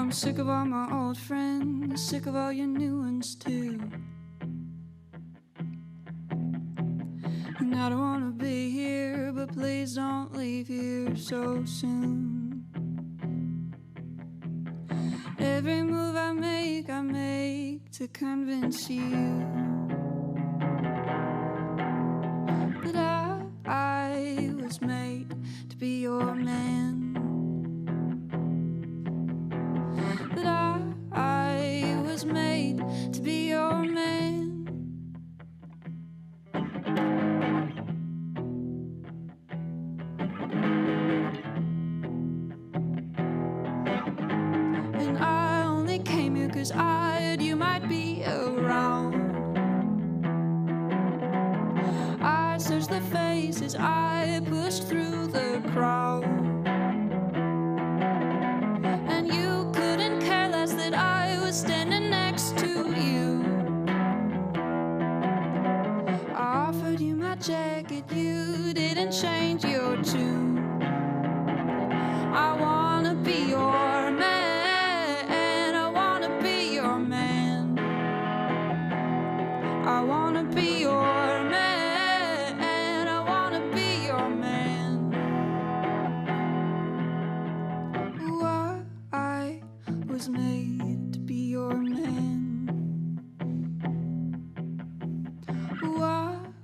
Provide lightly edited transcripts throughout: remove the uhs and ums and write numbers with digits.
I'm sick of all my old friends, sick of all your new ones too. And I don't wanna be here, but please don't leave here so soon. Every move I make to convince you that I was made to be your man. That I was made to be your man. And I only came here 'cause I heard you might be around. I searched the faces, I pushed through the crowd. And you couldn't care less that I was standing next to you. I offered you my jacket, you didn't change your tune. I wanna be your man, I wanna be your man. I wanna be your man, I wanna be your man. Ooh, I was made to be your man. Ooh,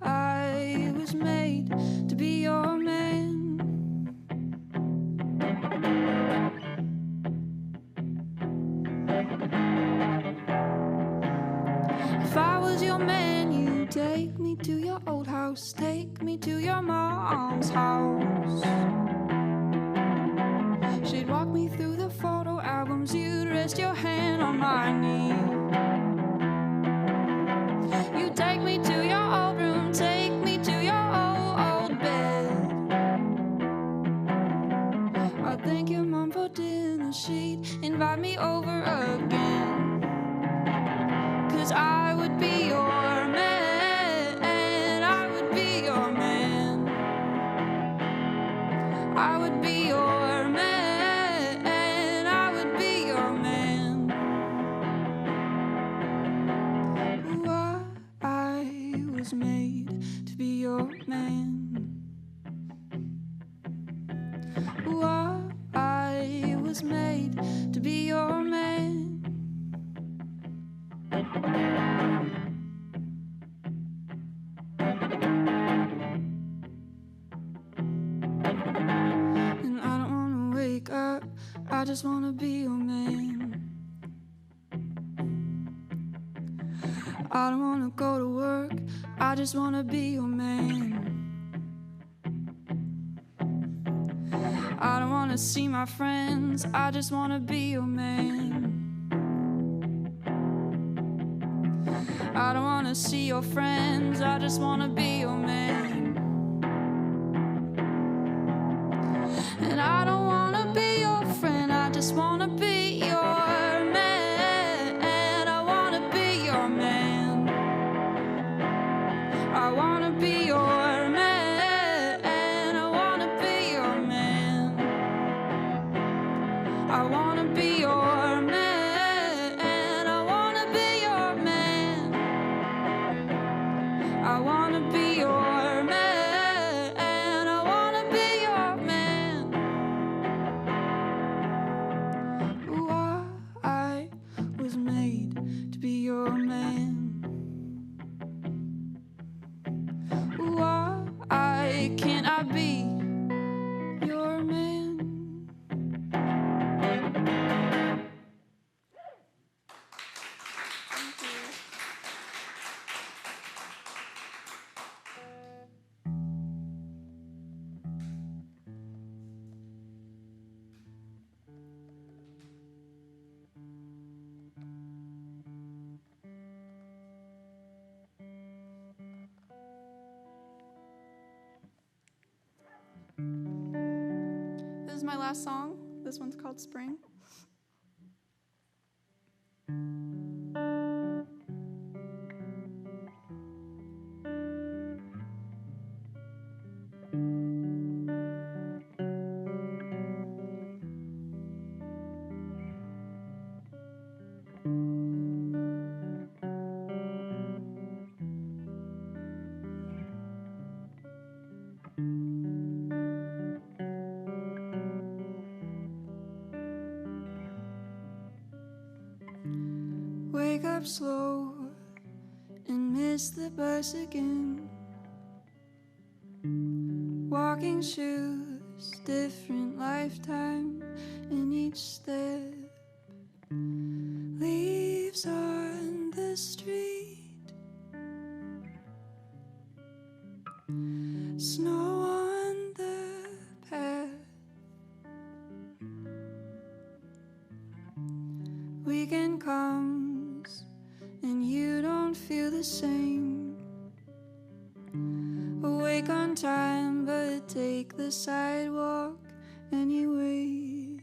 I was made to be your man. If I was your man, you'd take me to your old house, take me to your mom's house. She'd walk me through the photo albums, you'd rest your hand on my knee. You'd take me to your old room, take me to your old bed. I'd thank your mom for dinner, she'd invite me over again. 'Cause I would be your man, I would be your man. I would be your man, I would be your man. Ooh, I was made to be your man. Ooh, I was made to be your man. And I don't wanna wake up, I just wanna be your man. I don't wanna go to work, I just wanna be your man. I don't wanna see my friends, I just wanna be your man. I don't wanna see your friends, I just wanna be your man. And I don't wanna be your friend, I just wanna be your man. I wanna be your man. I wanna be your man. I wanna be your man. I wanna be your man. I wanna be your man. I wanna be your man. I wanna be your man. Ooh, I was made to be your man. Ooh, can't I be your man? Thank you. This is my last song. This one's called Spring. Wake up slow and miss the bus again. Walking shoes, different lifetime in each step. Leaves on the street, snow on the path. Weekend comes and you don't feel the same. Awake on time but take the sidewalk anyway.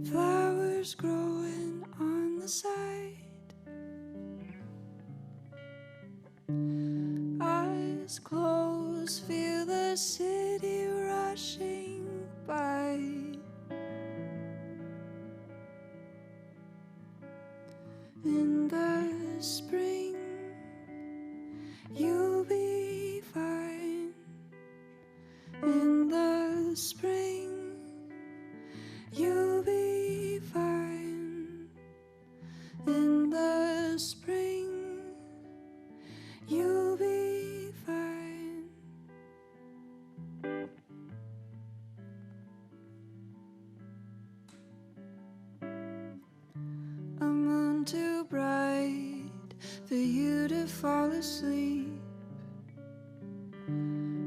Flowers growing on the side. Eyes closed, feel the city rushing by. In the spring, you'll be fine. In the spring, you'll be fine. In the spring, you'll be fine. A moon too bright for you to fall asleep.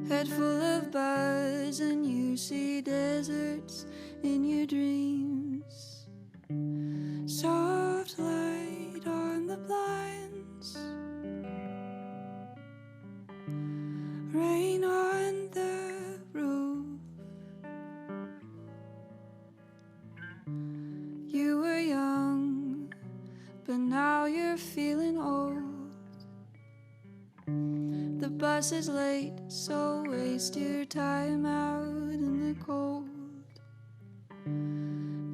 Head full of buzz and you see deserts in your dreams. Soft light on the blinds, rain on the roof. You were young, but now you're feeling old. The bus is late, so waste your time out in the cold.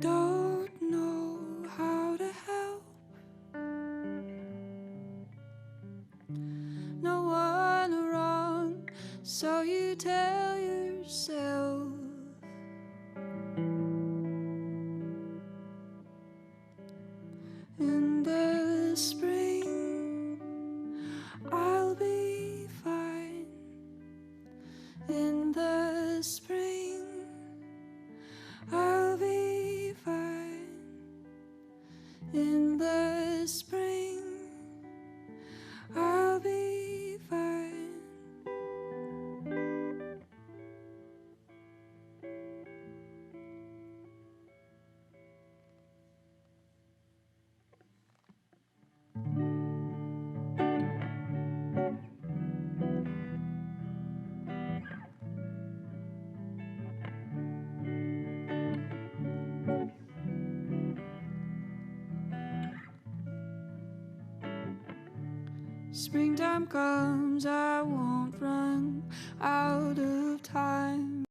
Don't know how to help. No one around, so you tell yourself. In the spring, I'll be fine. In the spring, I'll be fine. In the spring, I'll be fine. Springtime comes, I won't run out of time.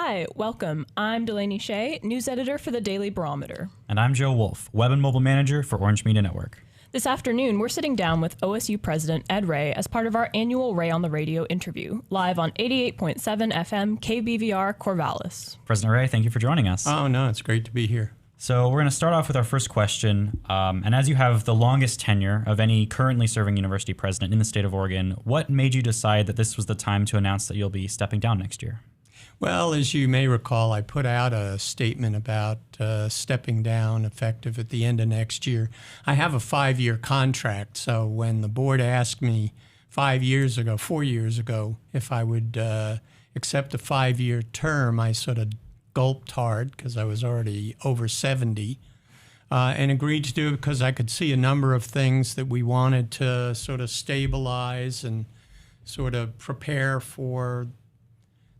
Hi, welcome. I'm Delany Shea, news editor for the Daily Barometer. And I'm Joe Wolf, web and mobile manager for Orange Media Network. This afternoon, we're sitting down with OSU President Ed Ray as part of our annual Ray on the Radio interview, live on 88.7 FM KBVR Corvallis. President Ray, thank you for joining us. Oh, no, it's great to be here. So we're going to start off with our first question. And as you have the longest tenure of any currently serving university president in the state of Oregon, what made you decide that this was the time to announce that you'll be stepping down next year? Well, as you may recall, I put out a statement about stepping down effective at the end of next year. I have a 5-year contract, so when the board asked me 4 years ago, if I would accept a 5-year term, I sort of gulped hard because I was already over 70 and agreed to do it because I could see a number of things that we wanted to sort of stabilize and sort of prepare for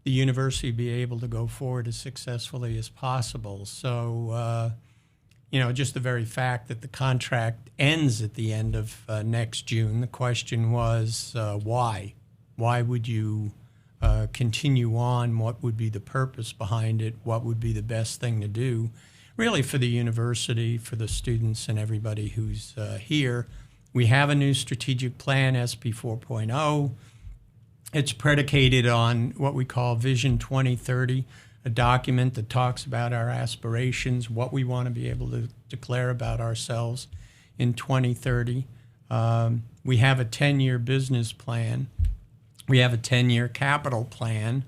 the university be able to go forward as successfully as possible. So, just the very fact that the contract ends at the end of next June, the question was why? Why would you continue on? What would be the purpose behind it? What would be the best thing to do, really, for the university, for the students, and everybody who's here? We have a new strategic plan, SP 4.0. It's predicated on what we call Vision 2030, a document that talks about our aspirations, what we want to be able to declare about ourselves in 2030. We have a 10-year business plan. We have a 10-year capital plan.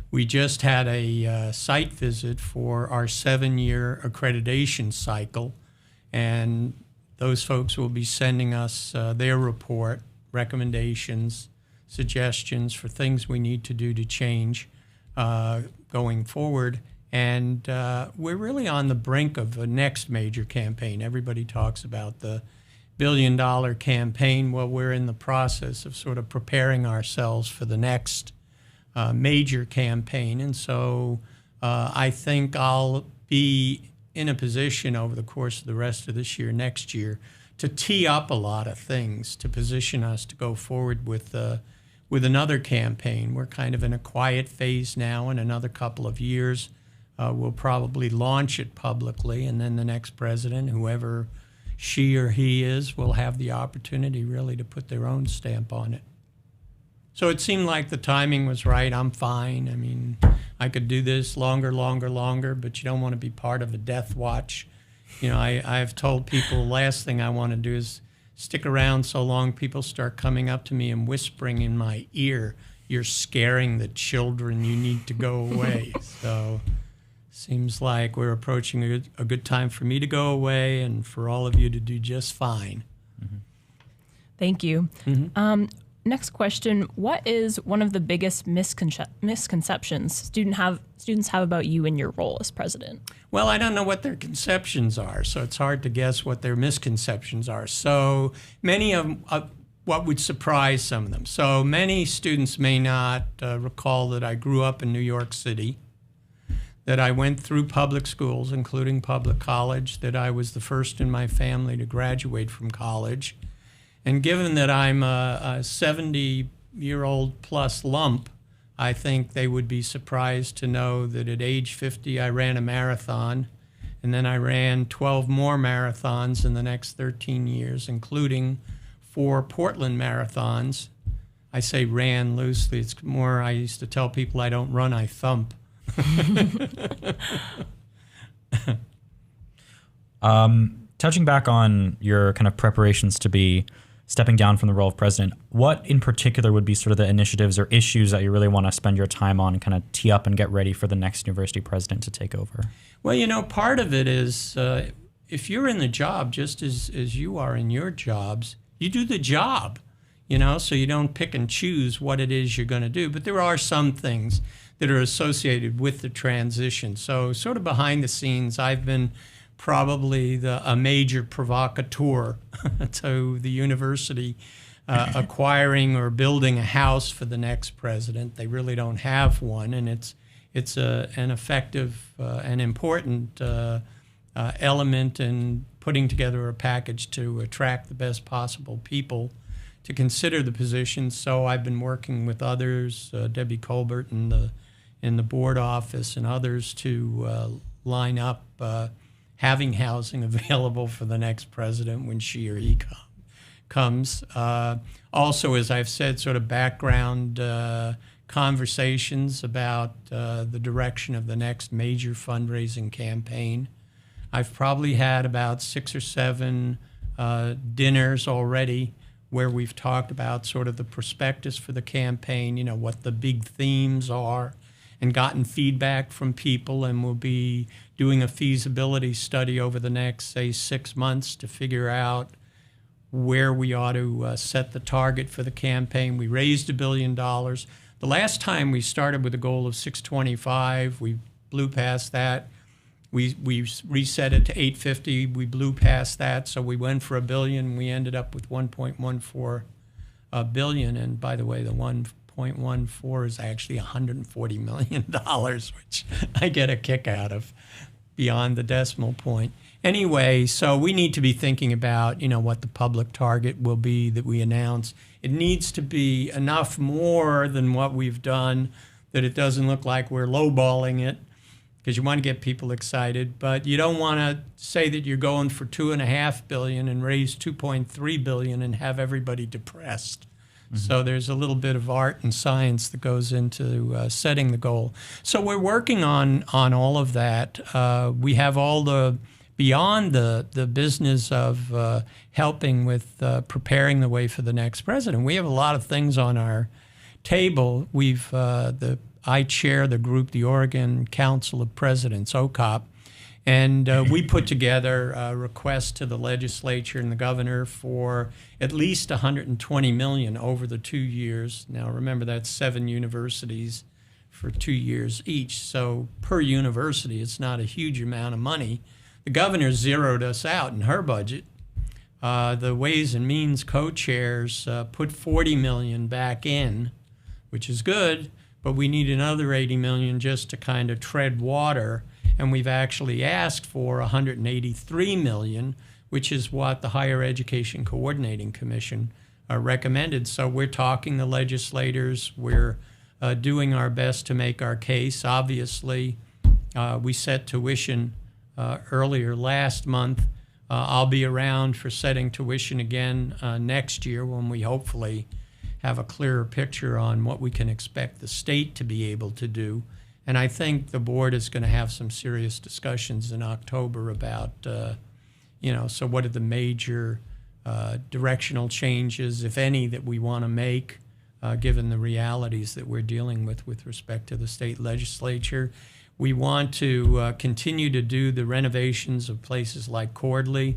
We just had a site visit for our 7-year accreditation cycle, and those folks will be sending us their report, recommendations, suggestions for things we need to do to change going forward. And we're really on the brink of the next major campaign. Everybody talks about the billion-dollar campaign. Well, we're in the process of sort of preparing ourselves for the next major campaign. And so I think I'll be in a position over the course of the rest of this year, next year, to tee up a lot of things to position us to go forward with another campaign. We're kind of in a quiet phase now. In another couple of years, we'll probably launch it publicly, and then the next president, whoever she or he is, will have the opportunity really to put their own stamp on it. So it seemed like the timing was right. I'm fine. I mean, I could do this longer, but you don't want to be part of a death watch. I've told people the last thing I want to do is stick around so long people start coming up to me and whispering in my ear, "You're scaring the children, you need to go away." So seems like we're approaching a good time for me to go away and for all of you to do just fine. Mm-hmm. Thank you. Mm-hmm. Next question, what is one of the biggest misconceptions students have about you and your role as president? Well, I don't know what their conceptions are, so it's hard to guess what their misconceptions are. So many of what would surprise some of them. So many students may not recall that I grew up in New York City, that I went through public schools, including public college, that I was the first in my family to graduate from college. And given that I'm a 70-year-old plus lump, I think they would be surprised to know that at age 50 I ran a marathon, and then I ran 12 more marathons in the next 13 years, including 4 Portland marathons. I say ran loosely. It's more, I used to tell people I don't run, I thump. Touching back on your kind of preparations to be stepping down from the role of president, what in particular would be sort of the initiatives or issues that you really want to spend your time on and kind of tee up and get ready for the next university president to take over? Well, part of it is if you're in the job just as you are in your jobs, you do the job, so you don't pick and choose what it is you're going to do. But there are some things that are associated with the transition. So sort of behind the scenes, I've been probably a major provocateur to the university acquiring or building a house for the next president. They really don't have one, and it's an effective and important element in putting together a package to attract the best possible people to consider the position. So I've been working with others, Debbie Colbert in in the board office and others to line up having housing available for the next president when she or he comes. Also, as I've said, sort of background conversations about the direction of the next major fundraising campaign. I've probably had about 6 or 7 dinners already where we've talked about sort of the prospectus for the campaign, you know, what the big themes are, and gotten feedback from people, and we'll be doing a feasibility study over the next, say, 6 months to figure out where we ought to set the target for the campaign. We raised $1 billion. The last time we started with a goal of 625, we blew past that. We reset it to 850. We blew past that, so we went for $1 billion. We ended up with 1.14 billion. And by the way, the 1.14 is actually $140 million, which I get a kick out of, beyond the decimal point. Anyway, so we need to be thinking about, you know, what the public target will be that we announce. It needs to be enough more than what we've done that it doesn't look like we're lowballing it, because you want to get people excited, but you don't want to say that you're going for $2.5 billion and raise $2.3 billion and have everybody depressed. Mm-hmm. So there's a little bit of art and science that goes into setting the goal. So we're working on all of that. We have all the, beyond the business of helping with preparing the way for the next president, we have a lot of things on our table. I chair the group, the Oregon Council of Presidents, OCOP, and we put together a request to the legislature and the governor for at least $120 million over the 2 years. Now, remember, that's 7 universities for 2 years each, so per university, it's not a huge amount of money. The governor zeroed us out in her budget. The Ways and Means co-chairs put $40 million back in, which is good, but we need another $80 million just to kind of tread water, and we've actually asked for $183 million, which is what the Higher Education Coordinating Commission recommended. So we're talking to legislators. We're doing our best to make our case. Obviously, we set tuition earlier last month. I'll be around for setting tuition again next year when we hopefully have a clearer picture on what we can expect the state to be able to do. And I think the board is going to have some serious discussions in October about, so what are the major directional changes, if any, that we want to make, given the realities that we're dealing with respect to the state legislature. We want to continue to do the renovations of places like Cordley.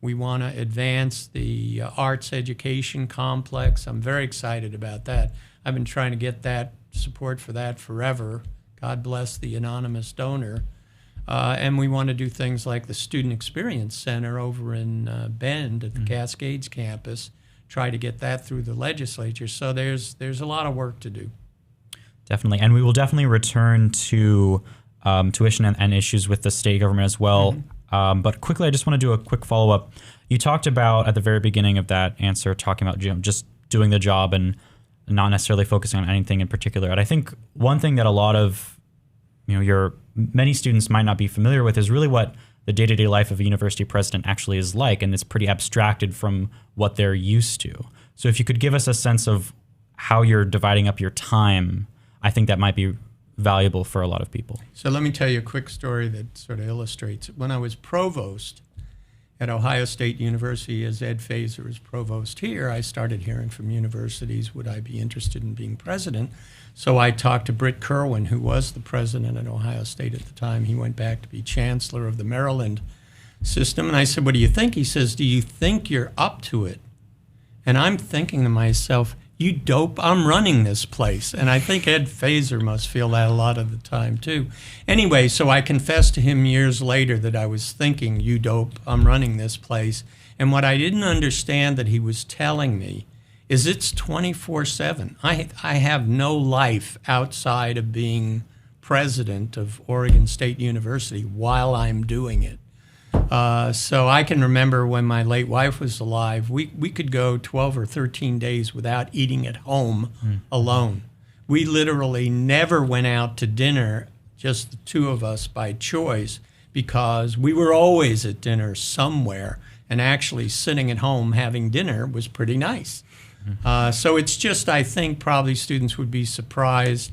We want to advance the arts education complex. I'm very excited about that. I've been trying to get that support for that forever. God bless the anonymous donor. And we want to do things like the Student Experience Center over in Bend at the Cascades campus, try to get that through the legislature. So there's a lot of work to do. Definitely. And we will definitely return to tuition and issues with the state government as well. Mm-hmm. But quickly, I just want to do a quick follow-up. You talked about, at the very beginning of that answer, talking about just doing the job and not necessarily focusing on anything in particular. And I think one thing that a lot of many students might not be familiar with is really what the day-to-day life of a university president actually is like, and it's pretty abstracted from what they're used to. So if you could give us a sense of how you're dividing up your time, I think that might be valuable for a lot of people. So let me tell you a quick story that sort of illustrates it. When I was provost at Ohio State University, as Ed Fazer is provost here, I started hearing from universities, would I be interested in being president? So I talked to Britt Kerwin, who was the president at Ohio State at the time. He went back to be chancellor of the Maryland system. And I said, what do you think? He says, do you think you're up to it? And I'm thinking to myself, you dope, I'm running this place. And I think Ed Fazer must feel that a lot of the time, too. Anyway, so I confessed to him years later that I was thinking, you dope, I'm running this place. And what I didn't understand that he was telling me is it's 24/7. I have no life outside of being president of Oregon State University while I'm doing it. So I can remember when my late wife was alive, we could go 12 or 13 days without eating at home alone. we literally never went out to dinner, just the two of us by choice, because we were always at dinner somewhere, and actually sitting at home having dinner was pretty nice. So it's just, I think probably students would be surprised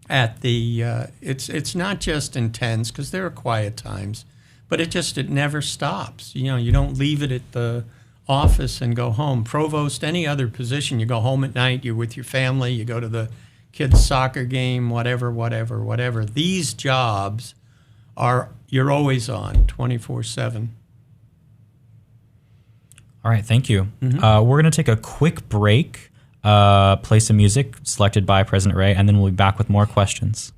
at the, it's not just intense, because there are quiet times, but it never stops. You know, you don't leave it at the office and go home. Provost, any other position, you go home at night, you're with your family, you go to the kids' soccer game, whatever. These jobs you're always on 24/7. All right, thank you. We're going to take a quick break, play some music selected by President Ray, and then we'll be back with more questions.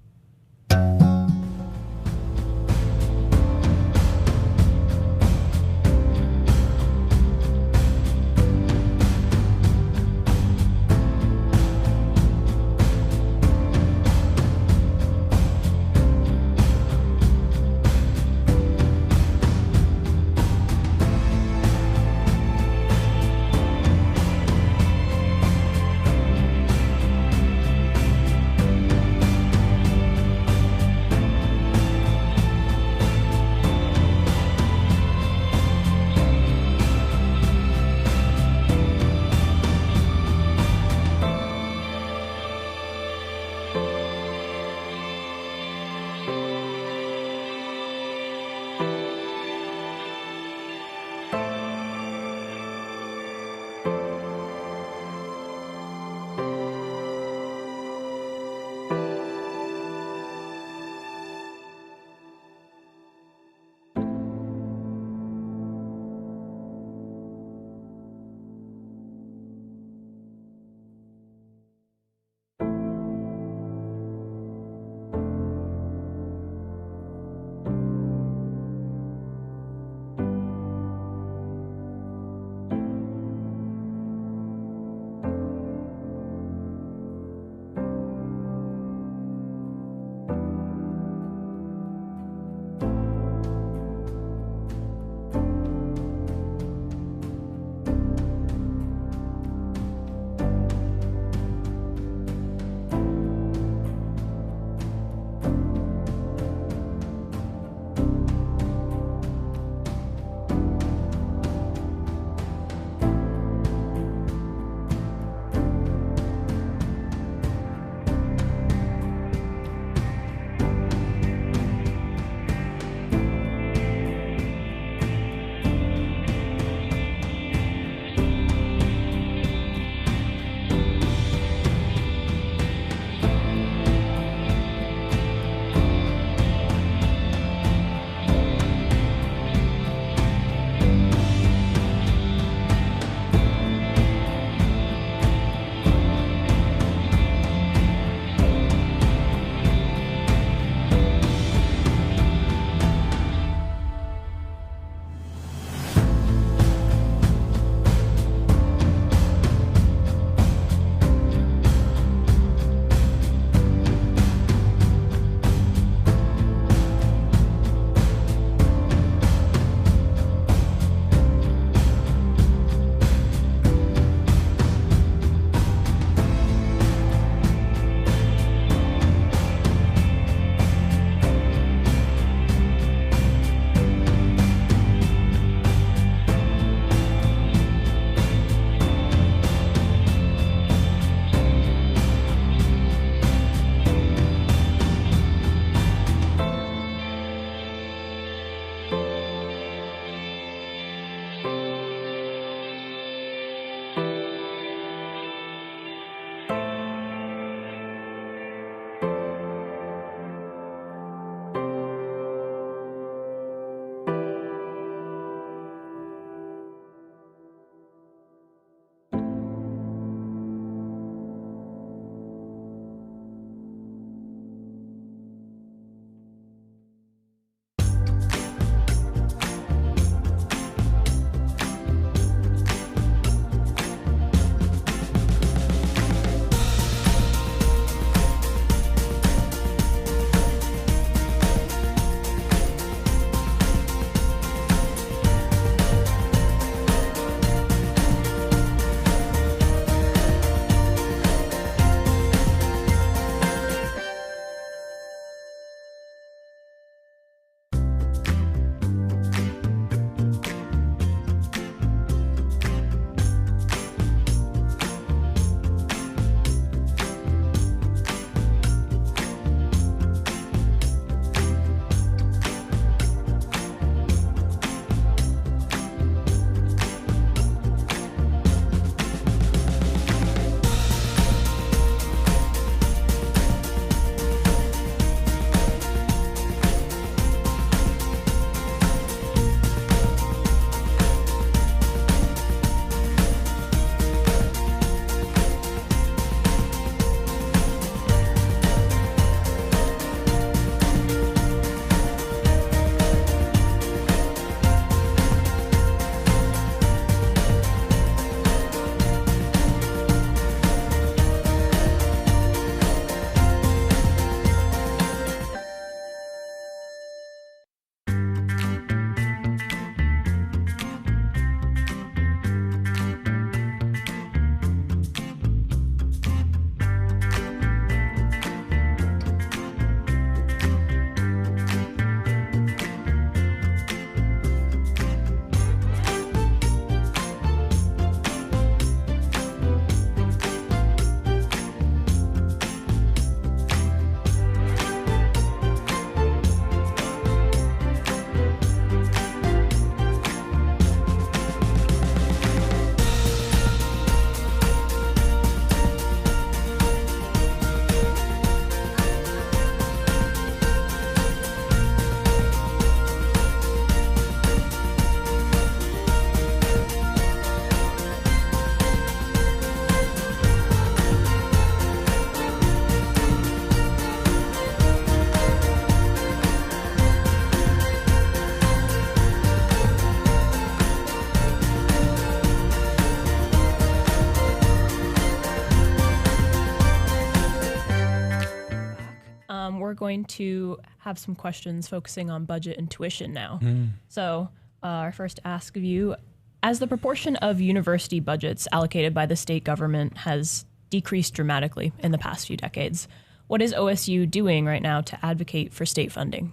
going to have some questions focusing on budget and tuition now. So our first ask of you, as the proportion of university budgets allocated by the state government has decreased dramatically in the past few decades, what is OSU doing right now to advocate for state funding?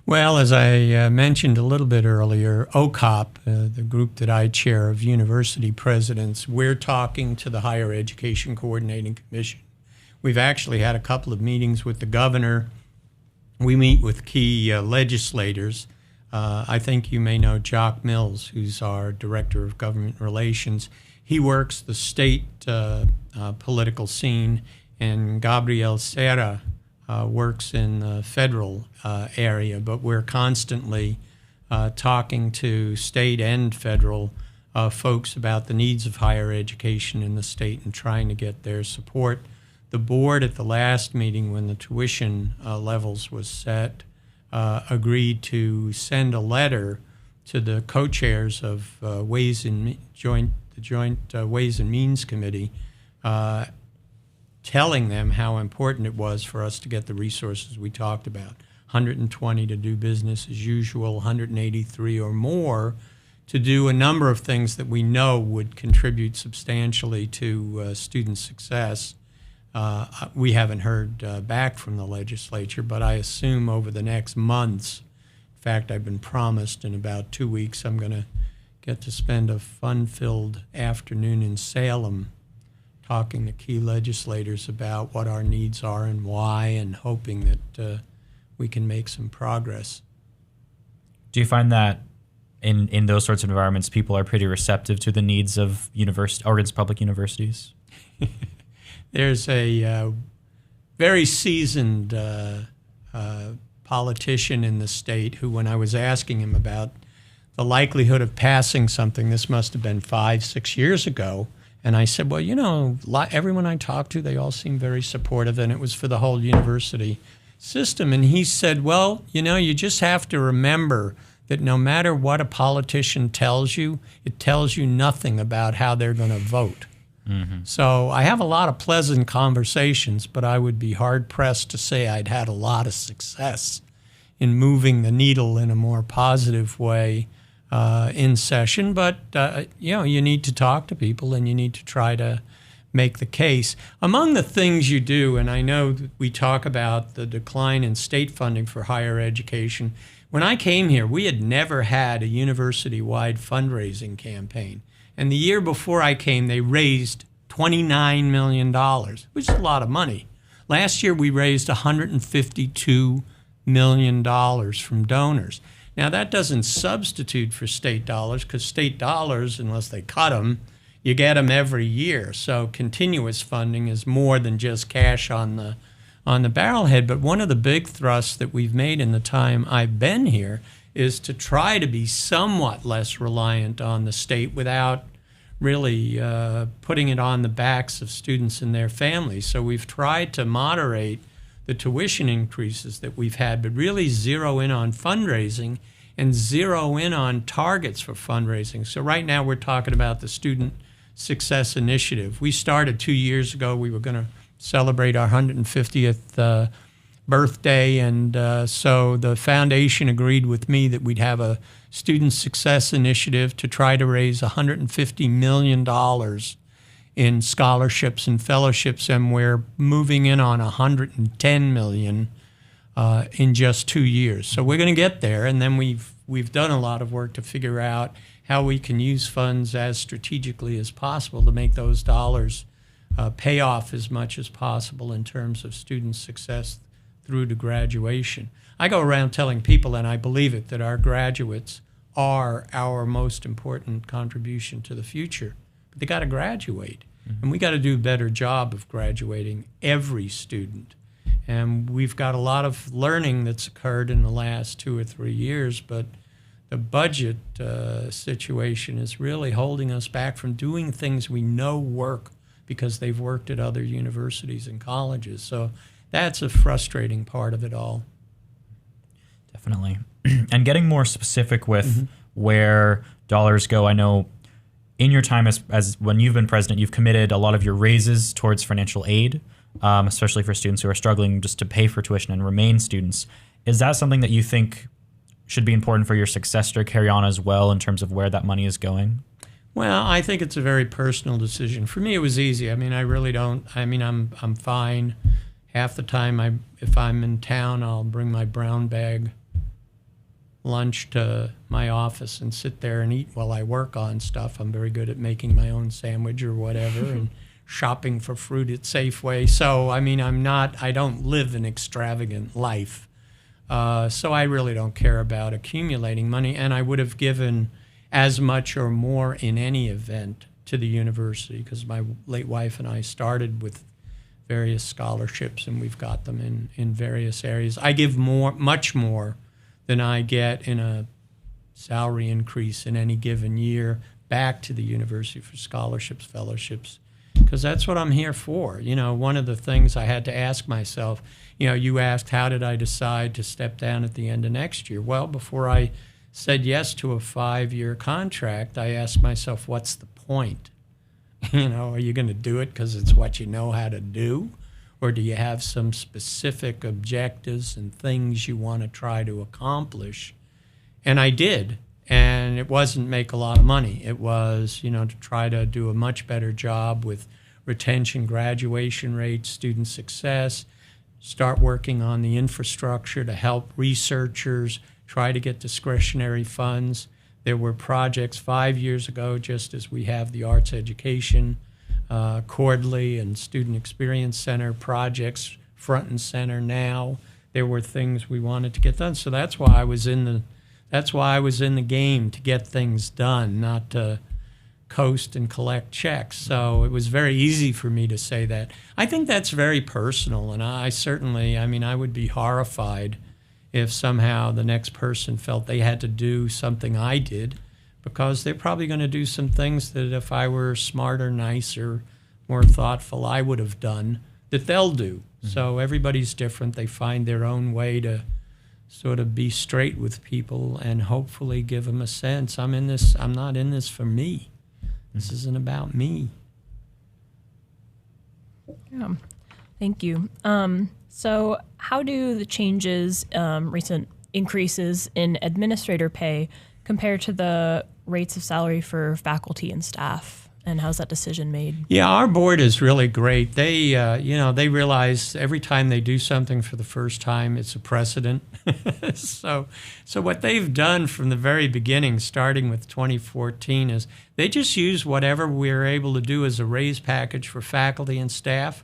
Well, as I mentioned a little bit earlier, OCOP, the group that I chair of university presidents, we're talking to the Higher Education Coordinating Commission. We've actually had a couple of meetings with the governor. We meet with key legislators. I think you may know Jock Mills, who's our Director of Government Relations. He works the state political scene, and Gabriel Serra works in the federal area, but we're constantly talking to state and federal folks about the needs of higher education in the state and trying to get their support. The board at the last meeting, when the tuition levels was set, agreed to send a letter to the co-chairs of the Joint Ways and Means Committee, telling them how important it was for us to get the resources we talked about. 120 to do business as usual, 183 or more to do a number of things that we know would contribute substantially to student success. We haven't heard back from the legislature, but I assume over the next months, in fact, I've been promised in about 2 weeks I'm going to get to spend a fun-filled afternoon in Salem talking to key legislators about what our needs are and why, and hoping that we can make some progress. Do you find that in those sorts of environments, people are pretty receptive to the needs of Oregon's public universities? There's a very seasoned politician in the state who, when I was asking him about the likelihood of passing something, this must have been 5-6 years ago, and I said, well, you know, everyone I talked to, they all seem very supportive, and it was for the whole university system. And he said, well, you know, you just have to remember that no matter what a politician tells you, it tells you nothing about how they're going to vote. Mm-hmm. So I have a lot of pleasant conversations, but I would be hard-pressed to say I'd had a lot of success in moving the needle in a more positive way in session. But, you know, you need to talk to people and you need to try to make the case. Among the things you do, and I know that we talk about the decline in state funding for higher education. When I came here, we had never had a university-wide fundraising campaign. And the year before I came, they raised $29 million, which is a lot of money. Last year, we raised $152 million from donors. Now, that doesn't substitute for state dollars, because state dollars, unless they cut them, you get them every year. So continuous funding is more than just cash on the barrelhead. But one of the big thrusts that we've made in the time I've been here is to try to be somewhat less reliant on the state without really putting it on the backs of students and their families. So we've tried to moderate the tuition increases that we've had, but really zero in on fundraising and zero in on targets for fundraising. So right now we're talking about the Student Success Initiative. We started 2 years ago. We were going to celebrate our 150th birthday, and so the foundation agreed with me that we'd have a Student Success Initiative to try to raise $150 million in scholarships and fellowships, and we're moving in on $110 million in just 2 years. So we're going to get there, and then we've done a lot of work to figure out how we can use funds as strategically as possible to make those dollars pay off as much as possible in terms of student success through to graduation. I go around telling people, and I believe it, that our graduates are our most important contribution to the future. But they got to graduate, and we got to do a better job of graduating every student. And we've got a lot of learning that's occurred in the last 2 or 3 years, but the budget situation is really holding us back from doing things we know work because they've worked at other universities and colleges. So that's a frustrating part of it all. Definitely. And getting more specific with where dollars go, I know in your time as when you've been president, you've committed a lot of your raises towards financial aid. especially for students who are struggling just to pay for tuition and remain students. Is that something that you think should be important for your successor to carry on as well in terms of where that money is going? Well, I think it's a very personal decision. For me, it was easy. I mean, I really don't. I mean, I'm fine. Half the time, if I'm in town, I'll bring my brown bag lunch to my office and sit there and eat while I work on stuff. I'm very good at making my own sandwich or whatever, and shopping for fruit at Safeway. So, I mean, I don't live an extravagant life. So I really don't care about accumulating money, and I would have given as much or more in any event to the university, because my late wife and I started with various scholarships, and we've got them in various areas. I give much more than I get in a salary increase in any given year back to the university for scholarships, fellowships, because that's what I'm here for. You know, one of the things I had to ask myself, you know, you asked, how did I decide to step down at the end of next year? Well, before I said yes to a 5-year contract, I asked myself, what's the point? You know, are you going to do it because it's what you know how to do? Or do you have some specific objectives and things you want to try to accomplish? And I did. And it wasn't make a lot of money. It was, you know, to try to do a much better job with retention, graduation rates, student success, start working on the infrastructure to help researchers, try to get discretionary funds. There were projects 5 years ago, just as we have the Arts Education Quarterly and Student Experience Center projects front and center now. There were things we wanted to get done. So that's why I was in the game, to get things done, not to coast and collect checks. So it was very easy for me to say that. I think that's very personal, and I would be horrified if somehow the next person felt they had to do something I did, because they're probably going to do some things that if I were smarter, nicer, more thoughtful, I would have done, that they'll do. Mm-hmm. So everybody's different. They find their own way to sort of be straight with people and hopefully give them a sense. I'm not in this for me. This isn't about me. Yeah, thank you. So how do the changes, recent increases in administrator pay compare to the rates of salary for faculty and staff? And how's that decision made? Yeah, our board is really great. They, they realize every time they do something for the first time, it's a precedent. So what they've done from the very beginning, starting with 2014, is they just use whatever we're able to do as a raise package for faculty and staff.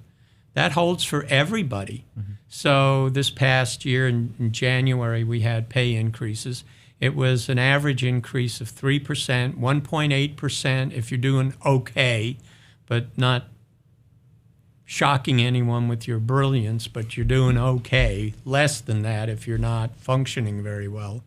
That holds for everybody. Mm-hmm. So this past year in January, we had pay increases. It was an average increase of 3%, 1.8% if you're doing okay, but not shocking anyone with your brilliance, but you're doing okay. Less than that if you're not functioning very well.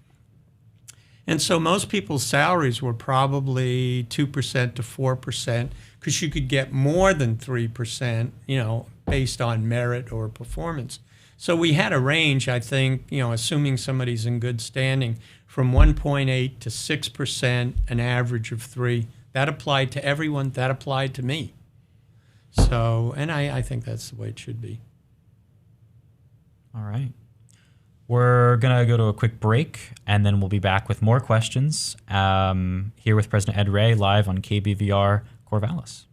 And so most people's salaries were probably 2% to 4%, because you could get more than 3%, based on merit or performance. So we had a range, I think, assuming somebody's in good standing, from 1.8 to 6%, an average of 3. That applied to everyone. That applied to me. So, and I think that's the way it should be. All right. We're going to go to a quick break, and then we'll be back with more questions here with President Ed Ray live on KBVR Corvallis.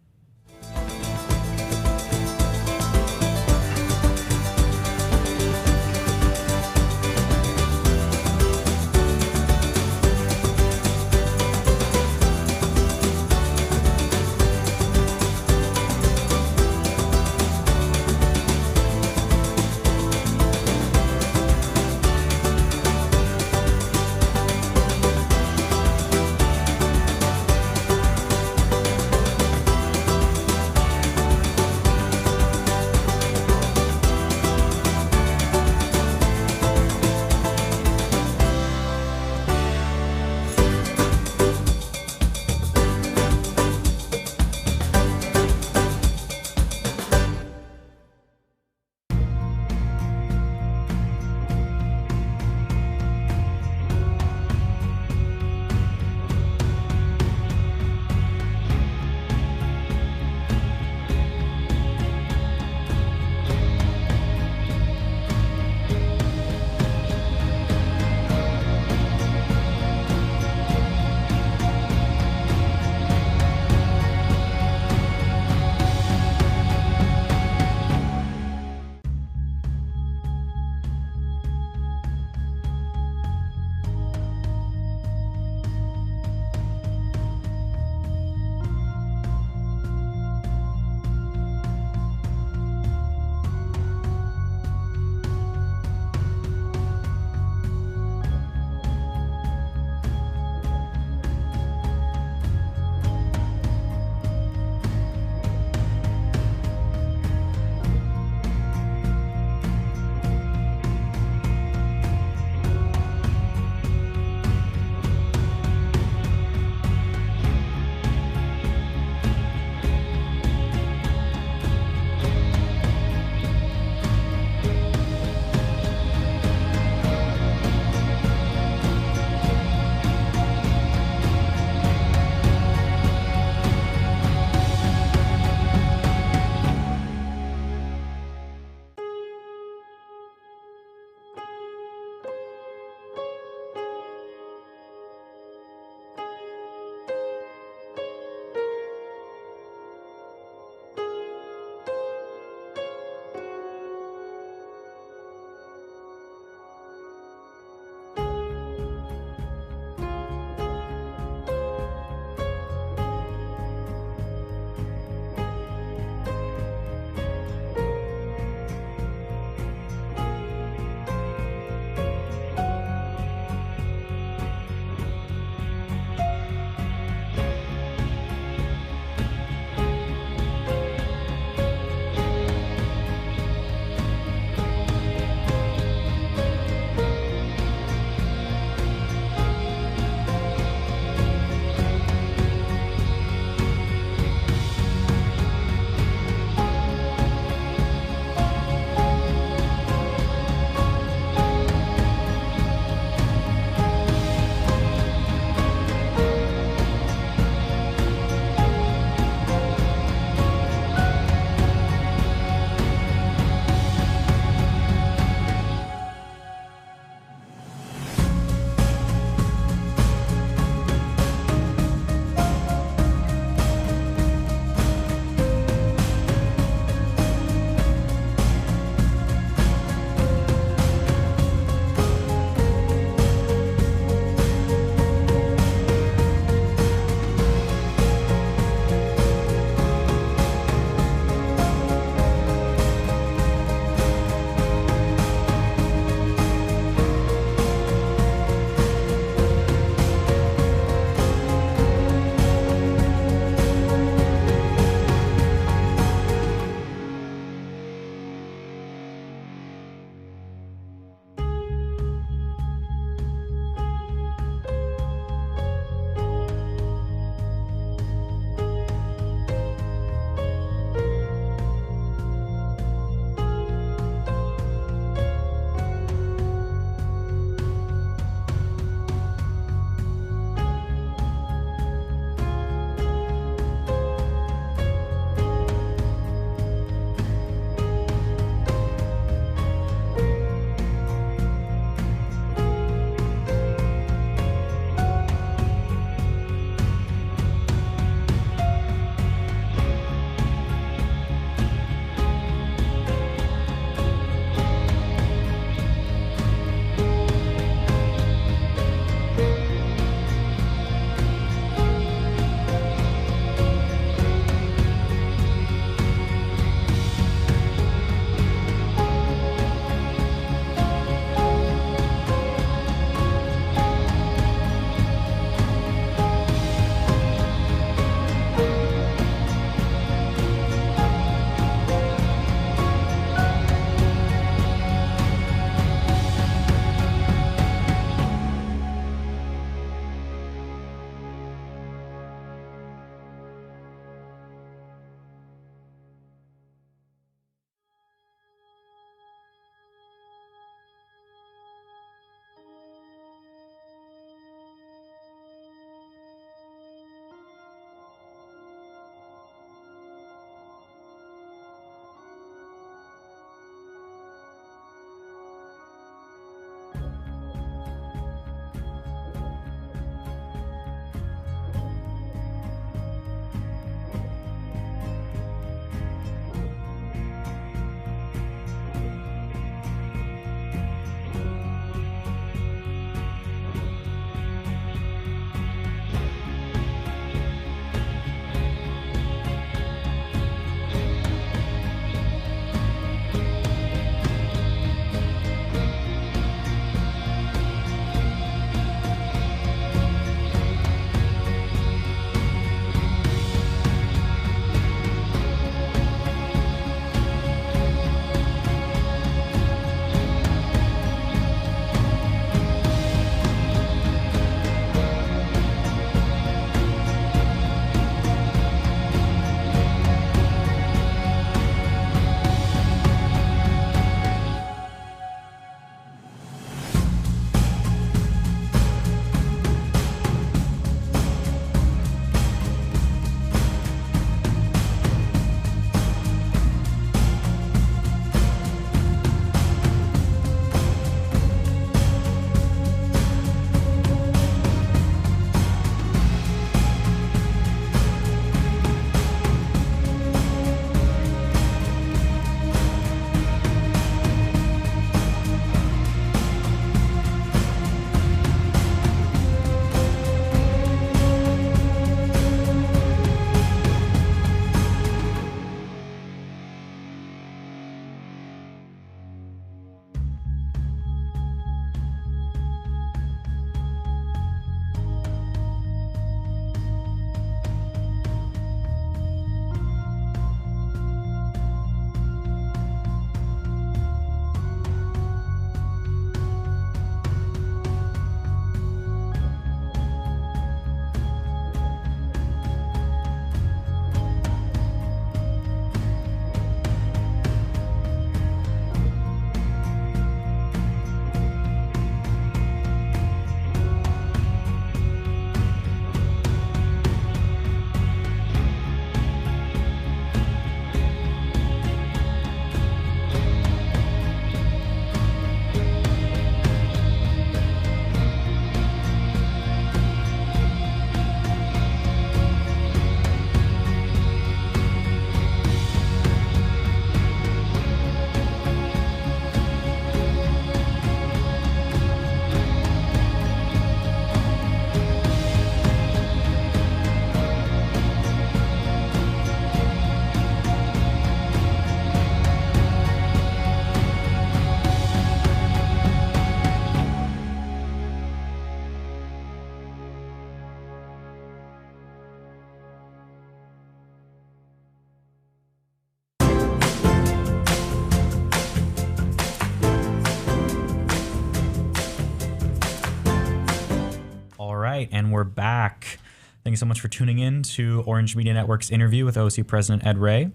right, and we're back. Thanks so much for tuning in to Orange Media Network's interview with OSU President Ed Ray.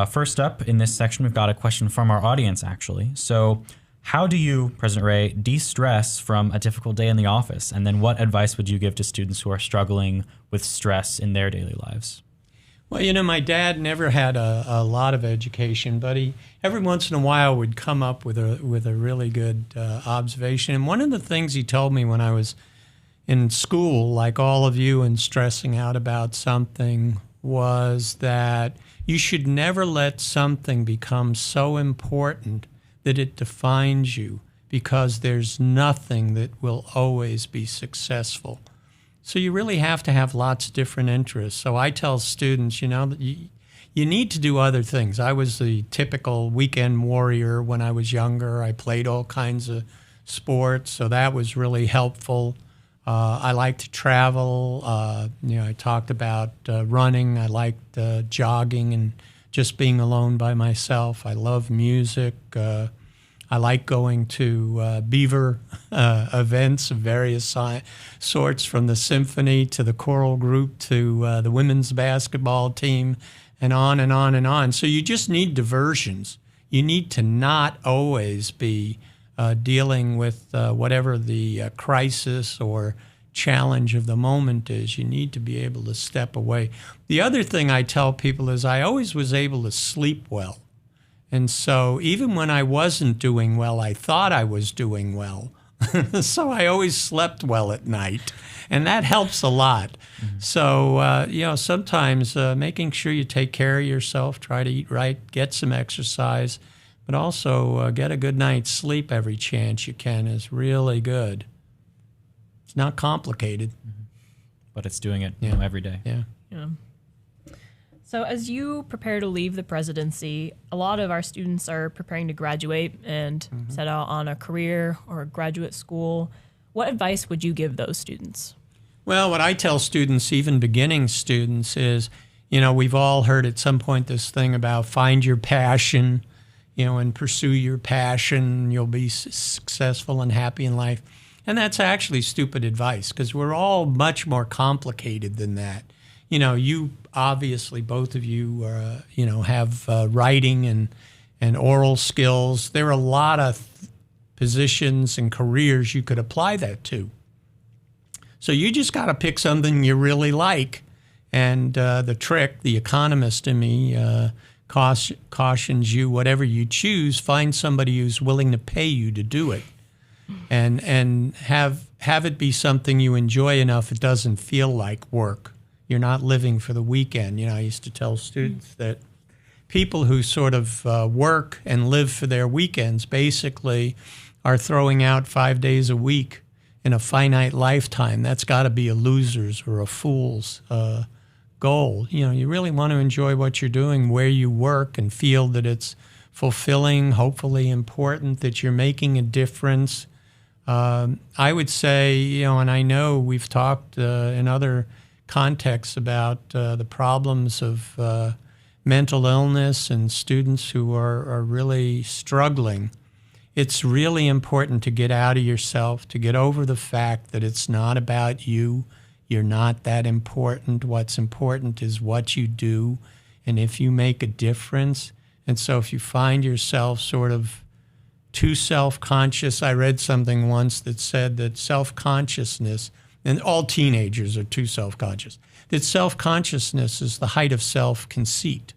First up in this section, we've got a question from our audience, actually. So how do you, President Ray, de-stress from a difficult day in the office? And then what advice would you give to students who are struggling with stress in their daily lives? Well, you know, my dad never had a lot of education, but he every once in a while would come up with a really good observation. And one of the things he told me when I was in school, like all of you, and stressing out about something, was that you should never let something become so important that it defines you, because there's nothing that will always be successful. So you really have to have lots of different interests. So I tell students, you know, that you need to do other things. I was the typical weekend warrior when I was younger. I played all kinds of sports, so that was really helpful. I like to travel. You know, I talked about running. I liked jogging and just being alone by myself. I love music. I like going to beaver events of various sorts, from the symphony to the choral group to the women's basketball team, and on and on and on. So you just need diversions. You need to not always be dealing with whatever the crisis or challenge of the moment is. You need to be able to step away. The other thing I tell people is I always was able to sleep well. And so even when I wasn't doing well, I thought I was doing well. So I always slept well at night, and that helps a lot. Mm-hmm. So, you know, sometimes making sure you take care of yourself, try to eat right, get some exercise, but also get a good night's sleep every chance you can is really good. It's not complicated. Mm-hmm. But it's doing it you know, every day. Yeah. So as you prepare to leave the presidency, a lot of our students are preparing to graduate and set out on a career or a graduate school. What advice would you give those students? Well, what I tell students, even beginning students, is, you know, we've all heard at some point this thing about find your passion, you know, and pursue your passion. You'll be successful and happy in life. And that's actually stupid advice, because we're all much more complicated than that. You know, you obviously, both of you, you know, have writing and oral skills. There are a lot of positions and careers you could apply that to. So you just got to pick something you really like. And the trick, the economist in me cautions you, whatever you choose, find somebody who's willing to pay you to do it. And have it be something you enjoy enough it doesn't feel like work. You're not living for the weekend. You know, I used to tell students that people who sort of work and live for their weekends basically are throwing out 5 days a week in a finite lifetime. That's got to be a loser's or a fool's goal. You know, you really want to enjoy what you're doing, where you work, and feel that it's fulfilling, hopefully important, that you're making a difference. I would say, you know, and I know we've talked in other contexts about the problems of mental illness and students who are really struggling. It's really important to get out of yourself, to get over the fact that it's not about you. You're not that important. What's important is what you do, and if you make a difference. And so if you find yourself sort of too self-conscious, I read something once that said that self-consciousness, and all teenagers are too self-conscious, that self-consciousness is the height of self-conceit,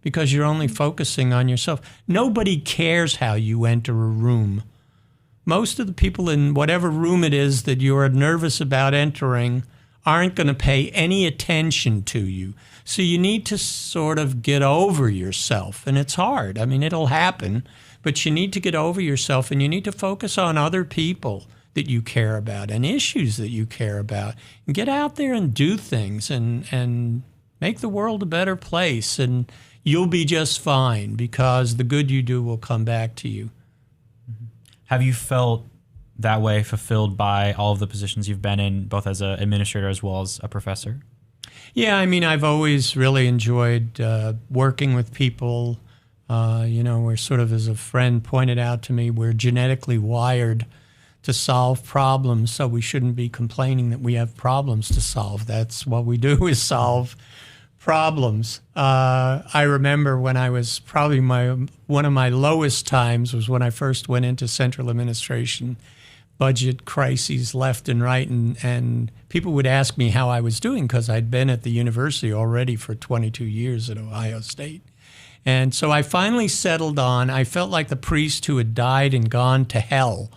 because you're only focusing on yourself. Nobody cares how you enter a room. Most of the people in whatever room it is that you're nervous about entering aren't going to pay any attention to you. So you need to sort of get over yourself, and it's hard. I mean, it'll happen, but you need to get over yourself, and you need to focus on other people that you care about and issues that you care about, and get out there and do things and make the world a better place, and you'll be just fine, because the good you do will come back to you. Have you felt that way fulfilled by all of the positions you've been in, both as an administrator as well as a professor? Yeah, I mean, I've always really enjoyed working with people. You know, we're sort of, as a friend pointed out to me, we're genetically wired to solve problems, so we shouldn't be complaining that we have problems to solve. That's what we do, is solve problems. I remember when I was probably one of my lowest times was when I first went into central administration, budget crises left and right, and people would ask me how I was doing because I'd been at the university already for 22 years at Ohio State. And so I finally settled on, I felt like the priest who had died and gone to hell.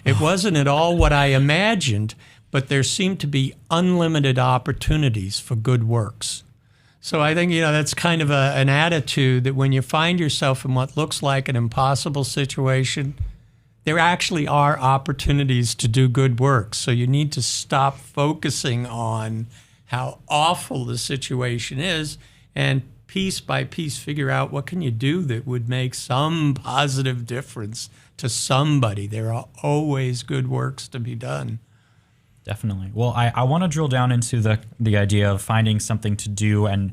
It wasn't at all what I imagined, but there seemed to be unlimited opportunities for good works. So I think, that's kind of an attitude that when you find yourself in what looks like an impossible situation, there actually are opportunities to do good work. So you need to stop focusing on how awful the situation is and piece by piece figure out what can you do that would make some positive difference to somebody. There are always good works to be done. Definitely. Well, I want to drill down into the idea of finding something to do and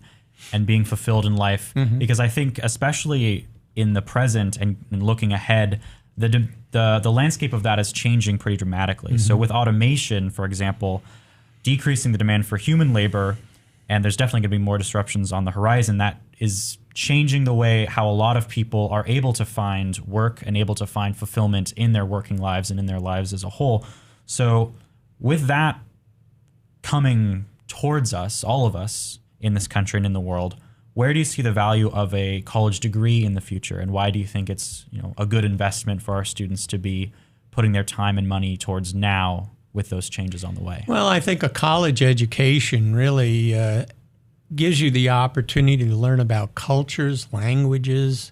being fulfilled in life, because I think especially in the present and looking ahead, the landscape of that is changing pretty dramatically. So with automation, for example, decreasing the demand for human labor, and there's definitely going to be more disruptions on the horizon, that is changing the way how a lot of people are able to find work and able to find fulfillment in their working lives and in their lives as a whole. So with that coming towards us, all of us in this country and in the world, where do you see the value of a college degree in the future, and why do you think it's a good investment for our students to be putting their time and money towards now with those changes on the way? Well, I think a college education really gives you the opportunity to learn about cultures, languages,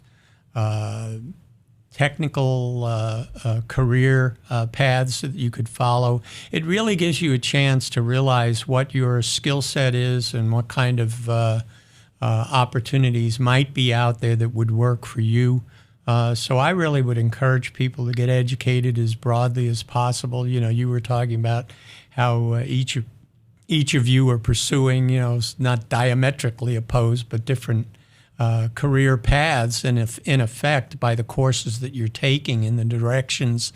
technical career paths that you could follow. It really gives you a chance to realize what your skill set is and what kind of opportunities might be out there that would work for you. So I really would encourage people to get educated as broadly as possible. You were talking about how each of you are pursuing, not diametrically opposed, but different career paths, and if in effect by the courses that you're taking in the directions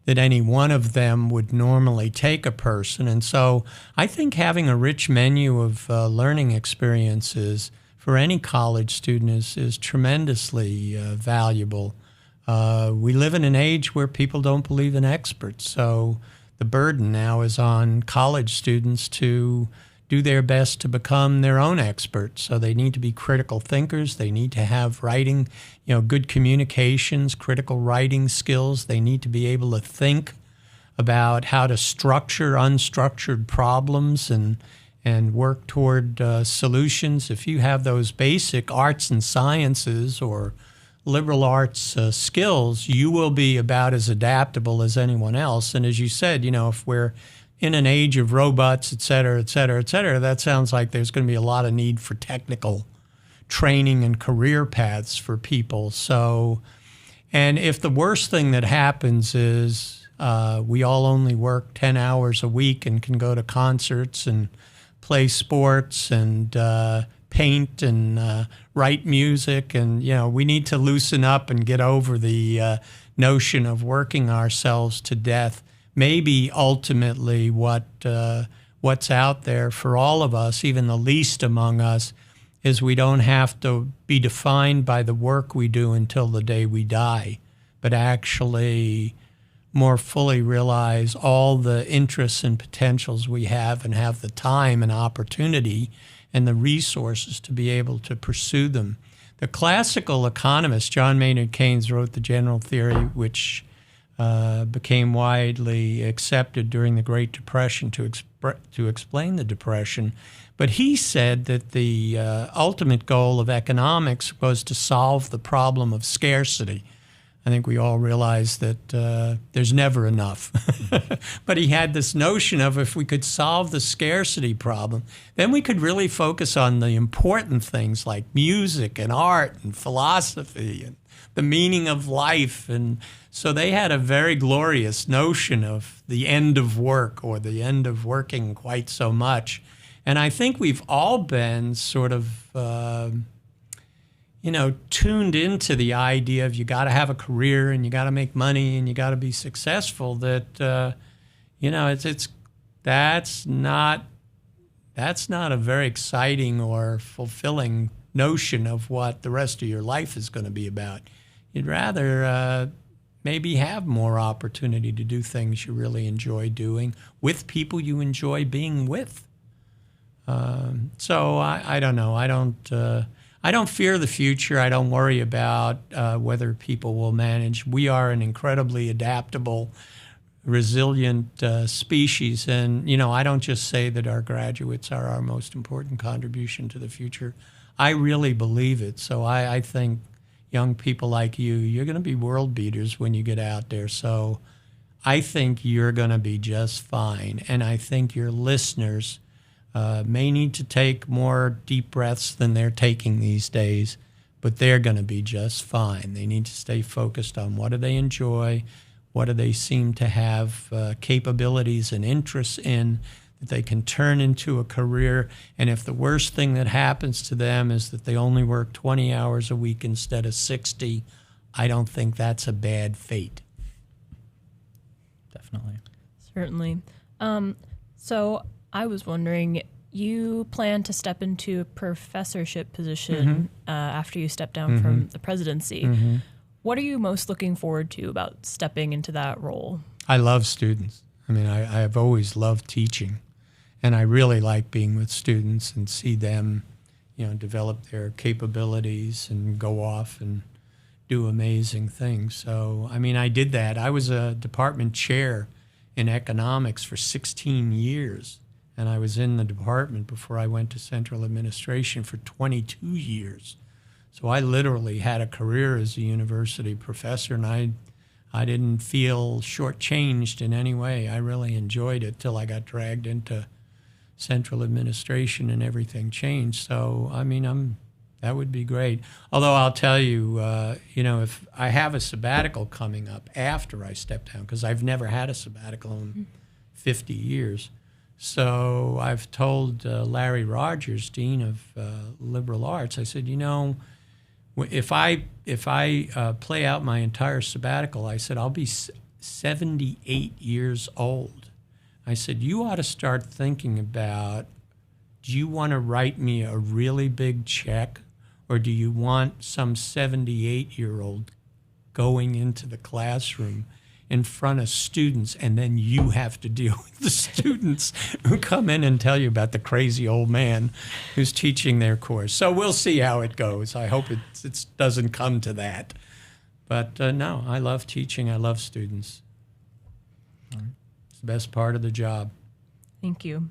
that any one of them would normally take a person. And so I think having a rich menu of learning experiences for any college student is tremendously valuable. We live in an age where people don't believe in experts, so the burden now is on college students to do their best to become their own experts. So they need to be critical thinkers. They need to have writing, good communications, critical writing skills. They need to be able to think about how to structure unstructured problems and work toward solutions. If you have those basic arts and sciences or liberal arts skills, you will be about as adaptable as anyone else. And as you said, if we're in an age of robots, et cetera, et cetera, et cetera, that sounds like there's going to be a lot of need for technical training and career paths for people. So, and if the worst thing that happens is we all only work 10 hours a week and can go to concerts and play sports and paint and write music, and we need to loosen up and get over the notion of working ourselves to death. Maybe ultimately what's out there for all of us, even the least among us, is we don't have to be defined by the work we do until the day we die, but actually more fully realize all the interests and potentials we have and have the time and opportunity and the resources to be able to pursue them. The classical economist, John Maynard Keynes, wrote the general theory, which became widely accepted during the Great Depression to explain the Depression. But he said that the ultimate goal of economics was to solve the problem of scarcity. I think we all realize that there's never enough. But he had this notion of if we could solve the scarcity problem, then we could really focus on the important things like music and art and philosophy and the meaning of life. And so they had a very glorious notion of the end of work, or the end of working quite so much. And I think we've all been sort of tuned into the idea of you got to have a career and you got to make money and you got to be successful, that that's not a very exciting or fulfilling notion of what the rest of your life is going to be about. You'd rather maybe have more opportunity to do things you really enjoy doing with people you enjoy being with. So I don't know. I don't fear the future. I don't worry about whether people will manage. We are an incredibly adaptable, resilient species. And, I don't just say that our graduates are our most important contribution to the future. I really believe it. So I think young people like you're going to be world beaters when you get out there. So I think you're going to be just fine. And I think your listeners may need to take more deep breaths than they're taking these days, but they're going to be just fine. They need to stay focused on what do they enjoy, what do they seem to have capabilities and interests in that they can turn into a career. And if the worst thing that happens to them is that they only work 20 hours a week instead of 60, I don't think that's a bad fate. Definitely. Certainly. So I was wondering, you plan to step into a professorship position after you step down from the presidency. What are you most looking forward to about stepping into that role? I love students. I mean, I have always loved teaching, and I really like being with students and see them, develop their capabilities and go off and do amazing things. So, I mean, I did that. I was a department chair in economics for 16 years. And I was in the department before I went to central administration for 22 years. So I literally had a career as a university professor, and I didn't feel shortchanged in any way. I really enjoyed it till I got dragged into central administration and everything changed. So, I mean, that would be great. Although I'll tell you, if I have a sabbatical coming up after I step down, because I've never had a sabbatical in 50 years. So I've told Larry Rogers, Dean of Liberal Arts, I said, if I play out my entire sabbatical, I said, I'll be 78 years old. I said, you ought to start thinking about, do you want to write me a really big check, or do you want some 78-year-old going into the classroom in front of students, and then you have to deal with the students who come in and tell you about the crazy old man who's teaching their course? So we'll see how it goes. I hope it doesn't come to that. But no, I love teaching. I love students. It's the best part of the job. Thank you.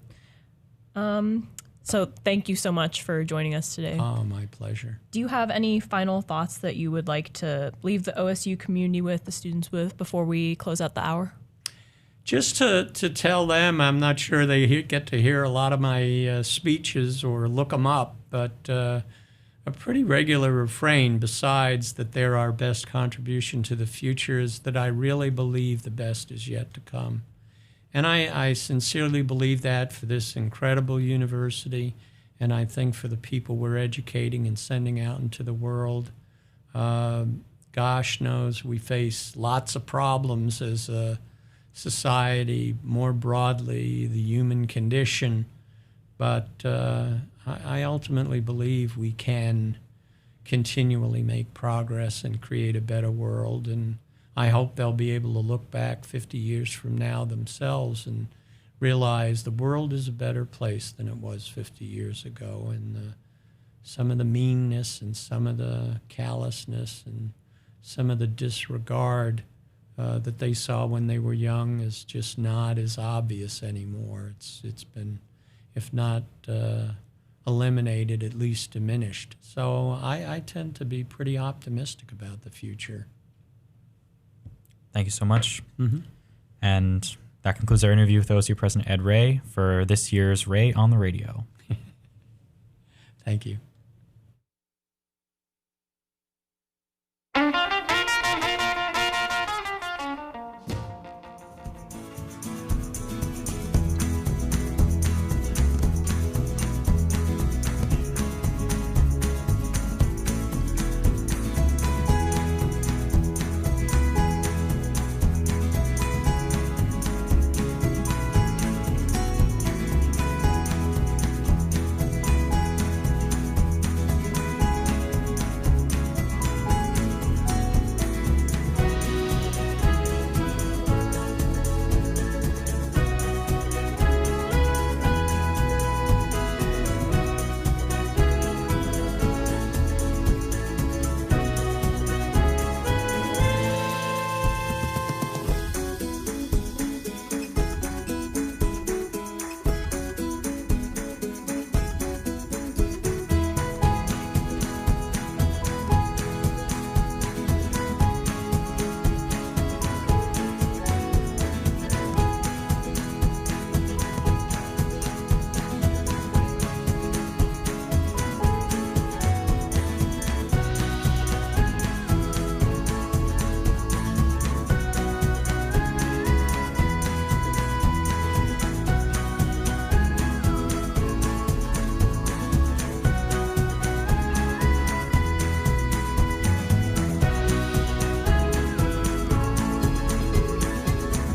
So thank you so much for joining us today. Oh, my pleasure. Do you have any final thoughts that you would like to leave the OSU community with, the students with, before we close out the hour? Just to tell them, I'm not sure they get to hear a lot of my speeches or look them up, but a pretty regular refrain, besides that they're our best contribution to the future, is that I really believe the best is yet to come. And I sincerely believe that for this incredible university, and I think for the people we're educating and sending out into the world. Gosh knows we face lots of problems as a society, more broadly, the human condition. But I ultimately believe we can continually make progress and create a better world. And I hope they'll be able to look back 50 years from now themselves and realize the world is a better place than it was 50 years ago. And some of the meanness and some of the callousness and some of the disregard that they saw when they were young is just not as obvious anymore. It's been, if not eliminated, at least diminished. So I tend to be pretty optimistic about the future. Thank you so much. And that concludes our interview with OSU President Ed Ray for this year's Ray on the Radio. Thank you.